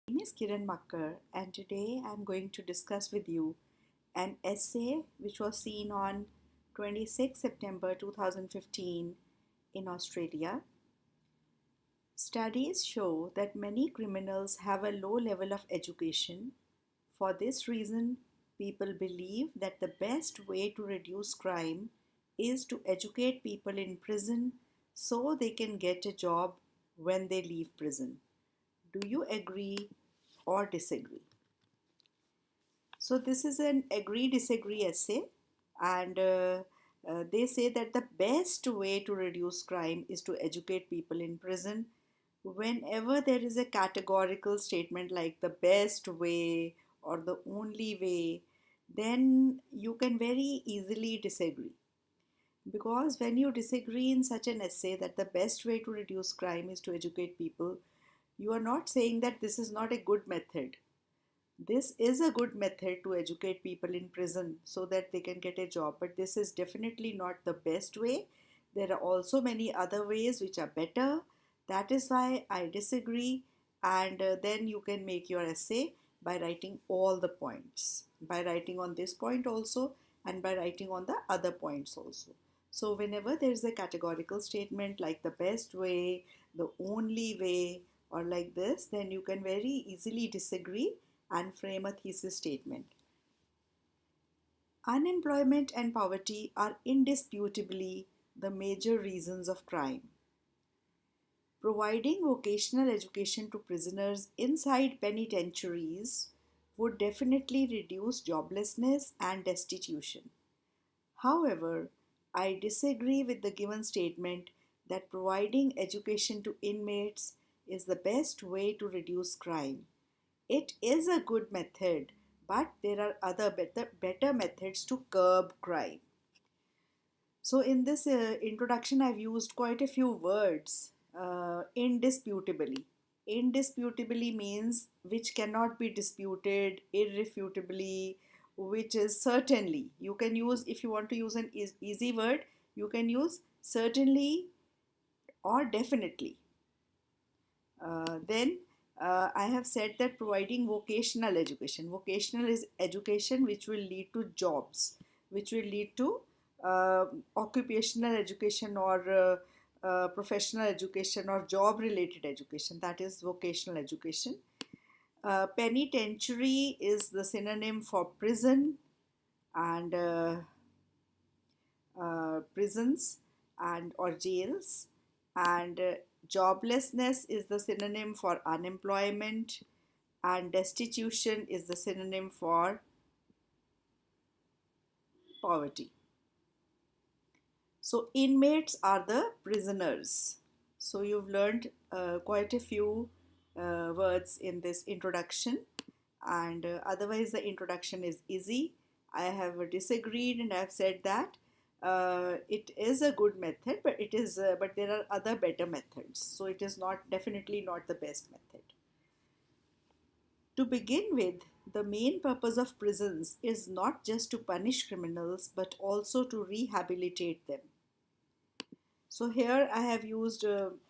name is Kiran Makkar, and today I'm going to discuss with you an essay which was seen on 26 September 2015 in Australia. Studies show that many criminals have a low level of education. For this reason, people believe that the best way to reduce crime is to educate people in prison so they can get a job when they leave prison. Do you agree or disagree? So, this is an agree disagree essay, and they say that the best way to reduce crime is to educate people in prison. Whenever there is a categorical statement like the best way or the only way, then you can very easily disagree. Because when you disagree in such an essay that the best way to reduce crime is to educate people, you are not saying that this is not a good method. This is a good method to educate people in prison so that they can get a job, but this is definitely not the best way. There are also many other ways which are better. That is why I disagree, and then you can make your essay by writing all the points, by writing on this point also, and by writing on the other points also. So, whenever there is a categorical statement like the best way, the only way, or like this, then you can very easily disagree and frame a thesis statement. Unemployment and poverty are indisputably the major reasons of crime. Providing vocational education to prisoners inside penitentiaries would definitely reduce joblessness and destitution. However, I disagree with the given statement that providing education to inmates is the best way to reduce crime. It is a good method, but there are other better methods to curb crime. So, in this introduction, I've used quite a few words. Indisputably. Indisputably means which cannot be disputed, irrefutably, which is certainly. You can use, if you want to use an easy word, you can use certainly or definitely. Then I have said that providing vocational education. Vocational is education which will lead to jobs, which will lead to occupational education or professional education or job related education. That is vocational education. Penitentiary is the synonym for prison and prisons and or jails, and joblessness is the synonym for unemployment, and destitution is the synonym for poverty. So inmates are the prisoners. So you've learned quite a few words in this introduction, and otherwise the introduction is easy. I have disagreed and I've said that it is a good method, but but there are other better methods. So it is not definitely not the best method. To begin with, the main purpose of prisons is not just to punish criminals but also to rehabilitate them. So here I have used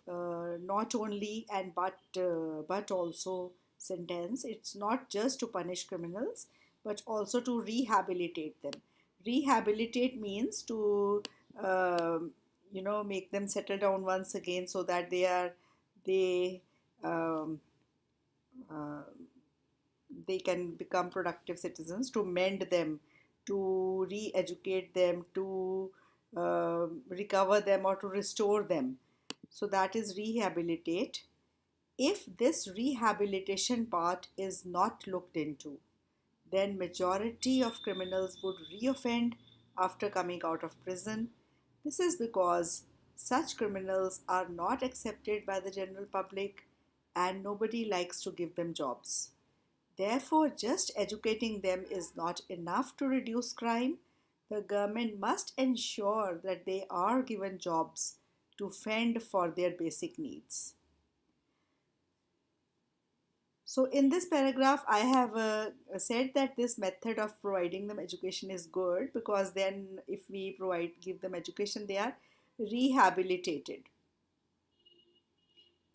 not only and but also sentence. It's not just to punish criminals but also to rehabilitate them. Rehabilitate means to make them settle down once again so that they um, uh, they can become productive citizens, to mend them, to re-educate them, to recover them or to restore them. So that is rehabilitate. If this rehabilitation part is not looked into, then majority of criminals would reoffend after coming out of prison. This is because such criminals are not accepted by the general public and nobody likes to give them jobs. Therefore, just educating them is not enough to reduce crime. The government must ensure that they are given jobs to fend for their basic needs. So, in this paragraph, I have said that this method of providing them education is good because then, if we give them education, they are rehabilitated.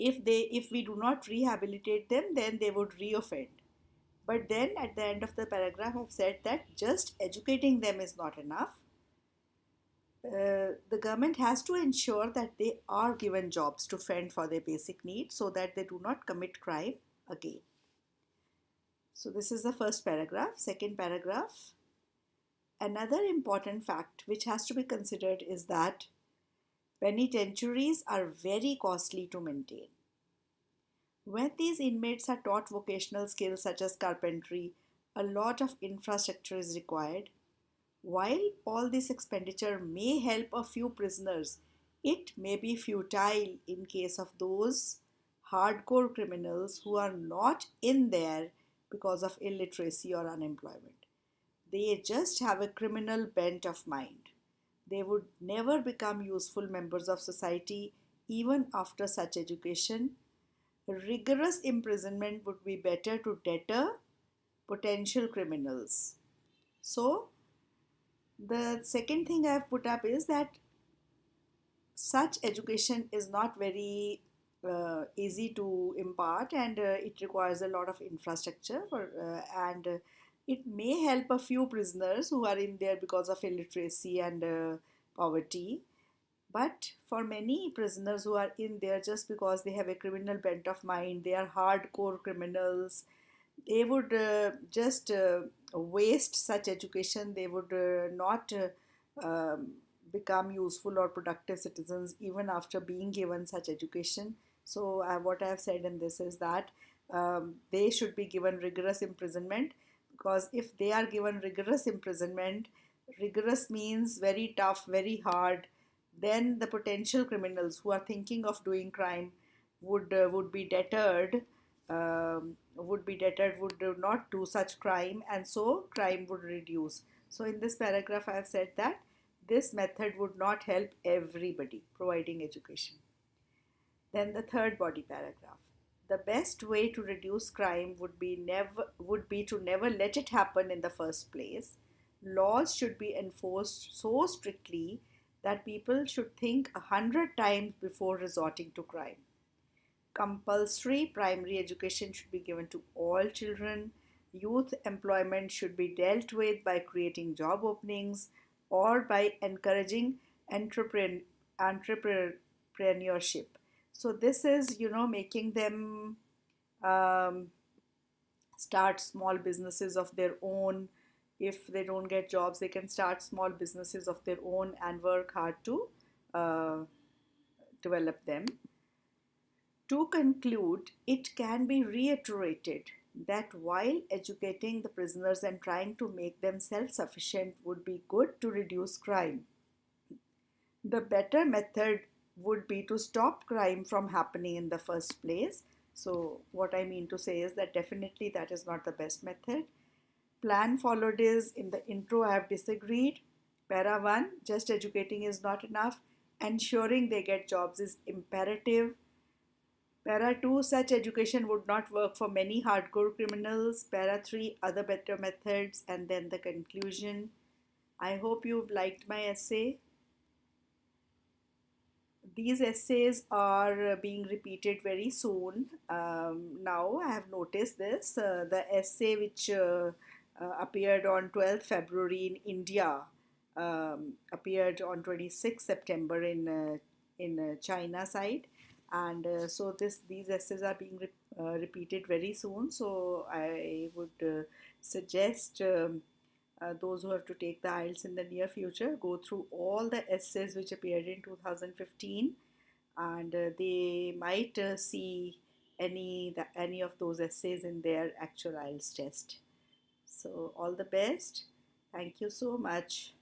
if we do not rehabilitate them, then they would reoffend. But then at the end of the paragraph, I've said that just educating them is not enough. The government has to ensure that they are given jobs to fend for their basic needs so that they do not commit crime again. So, this is the first paragraph. Second paragraph. Another important fact which has to be considered is that penitentiaries are very costly to maintain. When these inmates are taught vocational skills such as carpentry, a lot of infrastructure is required. While all this expenditure may help a few prisoners, it may be futile in case of those hardcore criminals who are not in there because of illiteracy or unemployment. They just have a criminal bent of mind. They would never become useful members of society even after such education. Rigorous imprisonment would be better to deter potential criminals. So, the second thing I have put up is that such education is not very easy to impart, and it requires a lot of infrastructure and it may help a few prisoners who are in there because of illiteracy and poverty. But for many prisoners who are in there just because they have a criminal bent of mind, they are hardcore criminals, they would just waste such education. They would not become useful or productive citizens even after being given such education. So, what I have said in this is that they should be given rigorous imprisonment, because if they are given rigorous imprisonment, rigorous means very tough, very hard, then the potential criminals who are thinking of doing crime would be deterred, would not do such crime, and so crime would reduce. So in this paragraph I have said that this method would not help everybody providing education. Then the third body paragraph. The best way to reduce crime would be to never let it happen in the first place. Laws should be enforced so strictly that people should think 100 times before resorting to crime. Compulsory primary education should be given to all children. Youth employment should be dealt with by creating job openings or by encouraging entrepreneur, entrepreneurship. So this is, making them um, start small businesses of their own. If they don't get jobs, they can start small businesses of their own and work hard to uh, develop them. To conclude, it can be reiterated that while educating the prisoners and trying to make them self sufficient would be good to reduce crime, the better method would be to stop crime from happening in the first place. So, what I mean to say is that definitely that is not the best method. Plan followed is in the intro, I have disagreed. Para 1, just educating is not enough. Ensuring they get jobs is imperative. Para 2, such education would not work for many hardcore criminals. Para 3, other better methods. And then the conclusion. I hope you've liked my essay. These essays are being repeated very soon. Now I have noticed this. The essay which appeared on 12th February in India appeared on 26th September in China side, and so these essays are being repeated very soon. So I would suggest. Those who have to take the IELTS in the near future go through all the essays which appeared in 2015, and they might see any of those essays in their actual IELTS test. So all the best. Thank you so much.